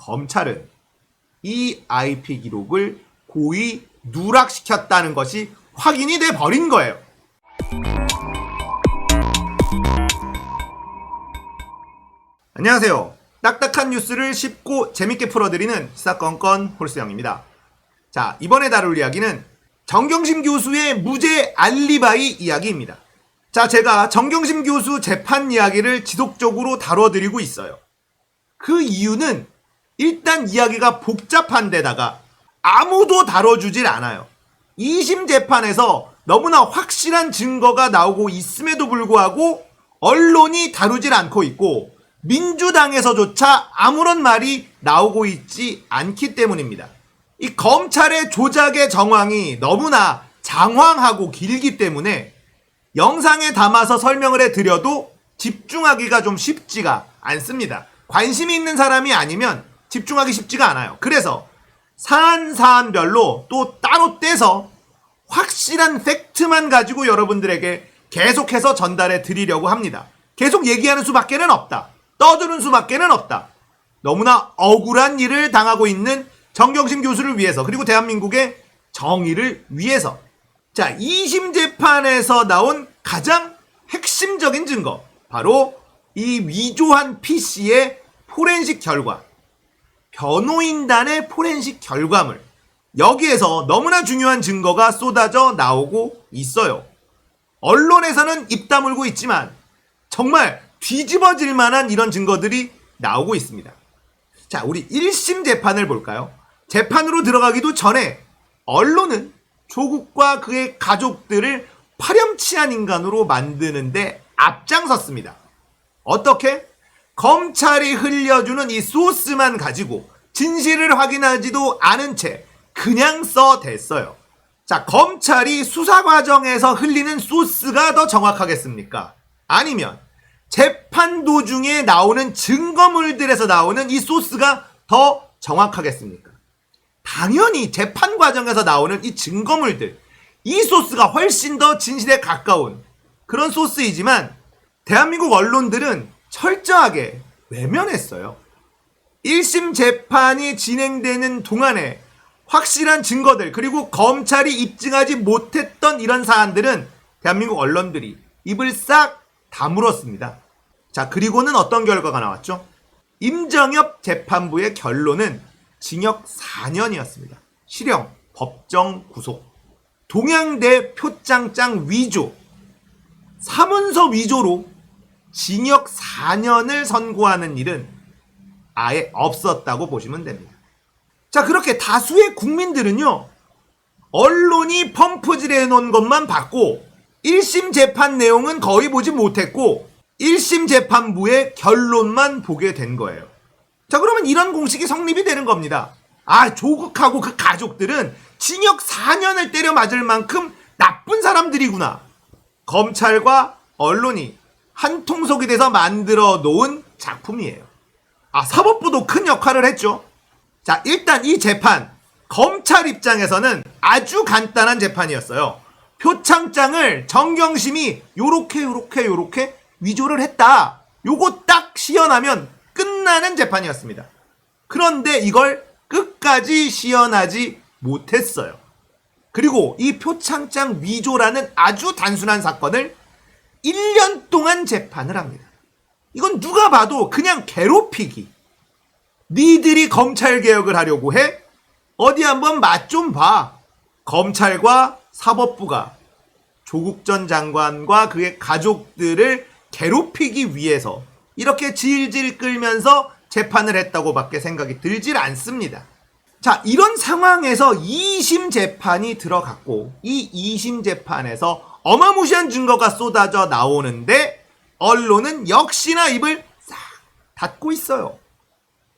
검찰은 이 IP 기록을 고의 누락시켰다는 것이 확인이 돼 버린 거예요. 안녕하세요. 딱딱한 뉴스를 쉽고 재밌게 풀어드리는 시사건건 홀수영입니다. 자, 이번에 다룰 이야기는 정경심 교수의 무죄 알리바이 이야기입니다. 자, 제가 정경심 교수 재판 이야기를 지속적으로 다뤄드리고 있어요. 그 이유는 일단 이야기가 복잡한 데다가 아무도 다뤄주질 않아요. 2심 재판에서 너무나 확실한 증거가 나오고 있음에도 불구하고 언론이 다루질 않고 있고 민주당에서조차 아무런 말이 나오고 있지 않기 때문입니다. 이 검찰의 조작의 정황이 너무나 장황하고 길기 때문에 영상에 담아서 설명을 해드려도 집중하기가 좀 쉽지가 않습니다. 관심이 있는 사람이 아니면 집중하기 쉽지가 않아요. 그래서 사안별로 또 따로 떼서 확실한 팩트만 가지고 여러분들에게 계속해서 전달해 드리려고 합니다. 계속 얘기하는 수밖에는 없다. 떠드는 수밖에는 없다. 너무나 억울한 일을 당하고 있는 정경심 교수를 위해서, 그리고 대한민국의 정의를 위해서. 자, 2심 재판에서 나온 가장 핵심적인 증거, 바로 이 위조한 PC의 포렌식 결과, 변호인단의 포렌식 결과물, 여기에서 너무나 중요한 증거가 쏟아져 나오고 있어요. 언론에서는 입 다물고 있지만 정말 뒤집어질 만한 이런 증거들이 나오고 있습니다. 자, 우리 1심 재판을 볼까요? 재판으로 들어가기도 전에 언론은 조국과 그의 가족들을 파렴치한 인간으로 만드는데 앞장섰습니다. 어떻게? 검찰이 흘려주는 이 소스만 가지고 진실을 확인하지도 않은 채 그냥 써댔어요. 자, 검찰이 수사 과정에서 흘리는 소스가 더 정확하겠습니까? 아니면 재판 도중에 나오는 증거물들에서 나오는 이 소스가 더 정확하겠습니까? 당연히 재판 과정에서 나오는 이 증거물들, 이 소스가 훨씬 더 진실에 가까운 그런 소스이지만 대한민국 언론들은 철저하게 외면했어요. 1심 재판이 진행되는 동안에 확실한 증거들, 그리고 검찰이 입증하지 못했던 이런 사안들은 대한민국 언론들이 입을 싹 다물었습니다. 자, 그리고는 어떤 결과가 나왔죠? 임정엽 재판부의 결론은 징역 4년이었습니다. 실형, 법정 구속, 동양대 표창장 위조, 사문서 위조로 징역 4년을 선고하는 일은 아예 없었다고 보시면 됩니다. 자, 그렇게 다수의 국민들은요, 언론이 펌프질 해놓은 것만 봤고 1심 재판 내용은 거의 보지 못했고 1심 재판부의 결론만 보게 된 거예요. 자, 그러면 이런 공식이 성립이 되는 겁니다. 아, 조국하고 그 가족들은 징역 4년을 때려 맞을 만큼 나쁜 사람들이구나. 검찰과 언론이 한 통속이 돼서 만들어 놓은 작품이에요. 아, 사법부도 큰 역할을 했죠. 자, 일단 이 재판, 검찰 입장에서는 아주 간단한 재판이었어요. 표창장을 정경심이 요렇게 위조를 했다. 요거 딱 시연하면 끝나는 재판이었습니다. 그런데 이걸 끝까지 시연하지 못했어요. 그리고 이 표창장 위조라는 아주 단순한 사건을 1년 동안 재판을 합니다. 이건 누가 봐도 그냥 괴롭히기. 니들이 검찰개혁을 하려고 해? 어디 한번 맛 좀 봐. 검찰과 사법부가 조국 전 장관과 그의 가족들을 괴롭히기 위해서 이렇게 질질 끌면서 재판을 했다고밖에 생각이 들질 않습니다. 자, 이런 상황에서 2심 재판이 들어갔고 이 2심 재판에서 어마무시한 증거가 쏟아져 나오는데 언론은 역시나 입을 싹 닫고 있어요.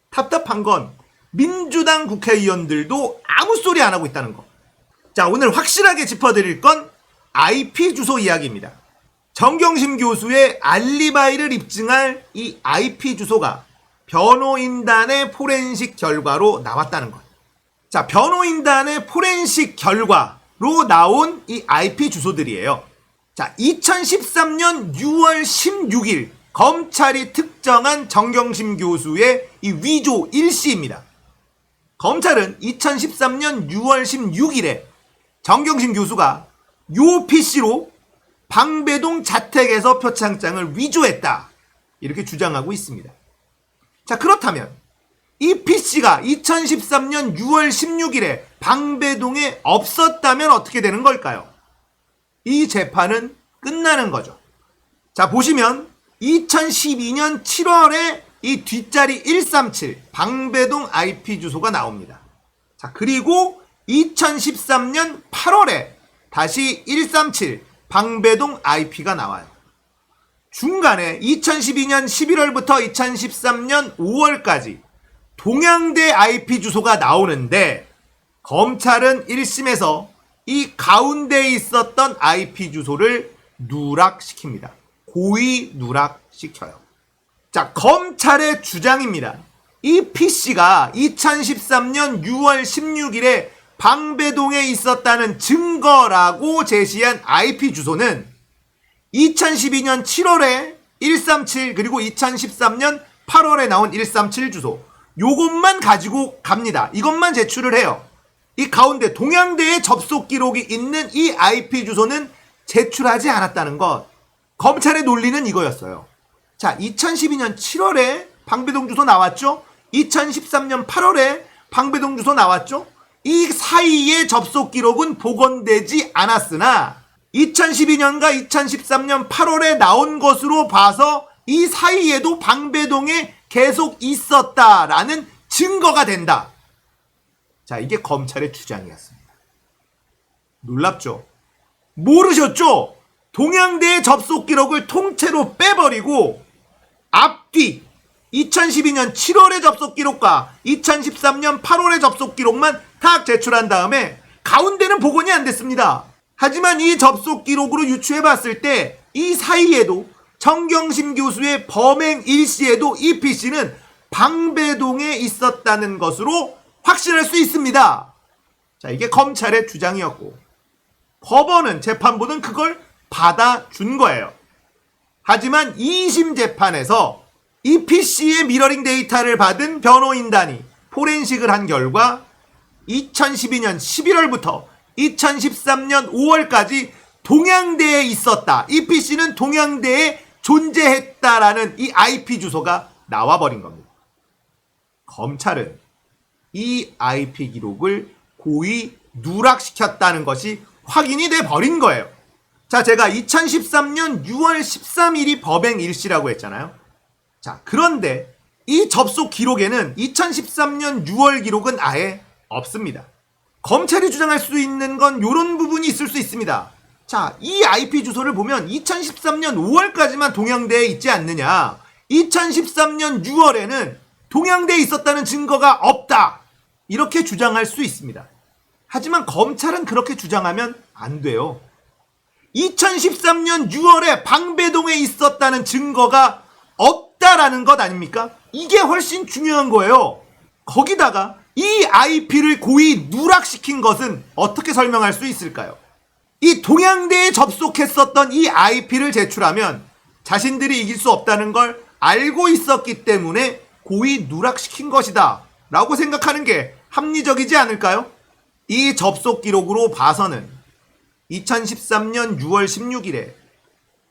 답답한 건 민주당 국회의원들도 아무 소리 안 하고 있다는 거. 자, 오늘 확실하게 짚어드릴 건 IP 주소 이야기입니다. 정경심 교수의 알리바이를 입증할 이 IP 주소가 변호인단의 포렌식 결과로 나왔다는 것. 자, 변호인단의 포렌식 결과로 나온 이 IP 주소들이에요. 자, 2013년 6월 16일 검찰이 특정한 정경심 교수의 이 위조 일시입니다. 검찰은 2013년 6월 16일에 정경심 교수가 요 PC로 방배동 자택에서 표창장을 위조했다, 이렇게 주장하고 있습니다. 자, 그렇다면 이 PC가 2013년 6월 16일에 방배동에 없었다면 어떻게 되는 걸까요? 이 재판은 끝나는 거죠. 자, 보시면 2012년 7월에 이 뒷자리 137 방배동 IP 주소가 나옵니다. 자, 그리고 2013년 8월에 다시 137 방배동 IP가 나와요. 중간에 2012년 11월부터 2013년 5월까지 동양대 IP 주소가 나오는데 검찰은 1심에서 이 가운데에 있었던 IP 주소를 누락시킵니다. 고의 누락시켜요. 자, 검찰의 주장입니다. 이 PC가 2013년 6월 16일에 방배동에 있었다는 증거라고 제시한 IP 주소는 2012년 7월에 137 그리고 2013년 8월에 나온 137 주소, 요것만 가지고 갑니다. 이것만 제출을 해요. 이 가운데 동양대의 접속 기록이 있는 이 IP 주소는 제출하지 않았다는 것. 검찰의 논리는 이거였어요. 자, 2012년 7월에 방배동 주소 나왔죠? 2013년 8월에 방배동 주소 나왔죠? 이 사이에 접속 기록은 복원되지 않았으나 2012년과 2013년 8월에 나온 것으로 봐서 이 사이에도 방배동에 계속 있었다라는 증거가 된다. 자, 이게 검찰의 주장이었습니다. 놀랍죠? 모르셨죠? 동양대의 접속 기록을 통째로 빼버리고 앞뒤 2012년 7월의 접속 기록과 2013년 8월의 접속 기록만 다 제출한 다음에 가운데는 복원이 안 됐습니다. 하지만 이 접속 기록으로 유추해 봤을 때 이 사이에도 정경심 교수의 범행 일시에도 이 PC는 방배동에 있었다는 것으로 확신할 수 있습니다. 자, 이게 검찰의 주장이었고 법원은, 재판부는 그걸 받아준 거예요. 하지만 2심 재판에서 이 PC의 미러링 데이터를 받은 변호인단이 포렌식을 한 결과 2012년 11월부터 2013년 5월까지 동양대에 있었다, 이 PC는 동양대에 존재했다라는 이 IP 주소가 나와버린 겁니다. 검찰은 이 IP 기록을 고의 누락시켰다는 것이 확인이 돼 버린 거예요. 자, 제가 2013년 6월 13일이 법행 일시라고 했잖아요. 자, 그런데 이 접속 기록에는 2013년 6월 기록은 아예 없습니다. 검찰이 주장할 수 있는 건 이런 부분이 있을 수 있습니다. 자, 이 IP 주소를 보면 2013년 5월까지만 동양대에 있지 않느냐, 2013년 6월에는 동양대에 있었다는 증거가 없다, 이렇게 주장할 수 있습니다. 하지만 검찰은 그렇게 주장하면 안 돼요. 2013년 6월에 방배동에 있었다는 증거가 없다라는 것 아닙니까? 이게 훨씬 중요한 거예요. 거기다가 이 IP를 고의 누락시킨 것은 어떻게 설명할 수 있을까요? 이 동양대에 접속했었던 이 IP를 제출하면 자신들이 이길 수 없다는 걸 알고 있었기 때문에 고의 누락시킨 것이다 라고 생각하는 게 합리적이지 않을까요? 이 접속 기록으로 봐서는 2013년 6월 16일에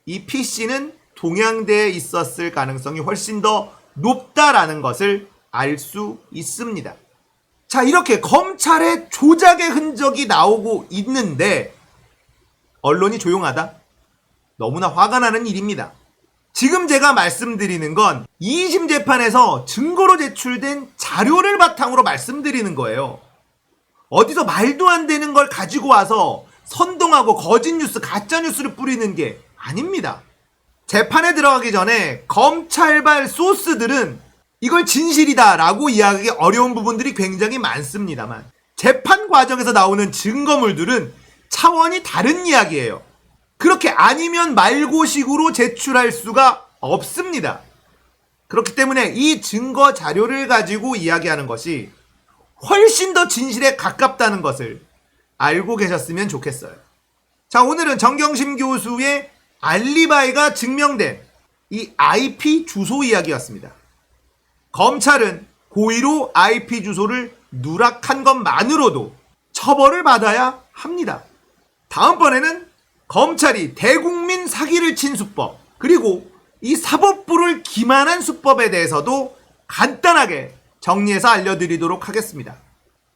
이 PC는 동양대에 있었을 가능성이 훨씬 더 높다라는 것을 알 수 있습니다. 자, 이렇게 검찰의 조작의 흔적이 나오고 있는데 언론이 조용하다? 너무나 화가 나는 일입니다. 지금 제가 말씀드리는 건 2심 재판에서 증거로 제출된 자료를 바탕으로 말씀드리는 거예요. 어디서 말도 안 되는 걸 가지고 와서 선동하고 거짓 뉴스, 가짜 뉴스를 뿌리는 게 아닙니다. 재판에 들어가기 전에 검찰발 소스들은 이걸 진실이다라고 이야기하기 어려운 부분들이 굉장히 많습니다만 재판 과정에서 나오는 증거물들은 차원이 다른 이야기예요. 그렇게 아니면 말고식으로 제출할 수가 없습니다. 그렇기 때문에 이 증거 자료를 가지고 이야기하는 것이 훨씬 더 진실에 가깝다는 것을 알고 계셨으면 좋겠어요. 자, 오늘은 정경심 교수의 알리바이가 증명된 이 IP 주소 이야기였습니다. 검찰은 고의로 IP 주소를 누락한 것만으로도 처벌을 받아야 합니다. 다음번에는 검찰이 대국민 사기를 친 수법, 그리고 이 사법부를 기만한 수법에 대해서도 간단하게 정리해서 알려드리도록 하겠습니다.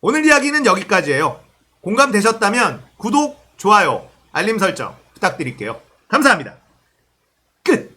오늘 이야기는 여기까지예요. 공감되셨다면 구독, 좋아요, 알림 설정 부탁드릴게요. 감사합니다. 끝!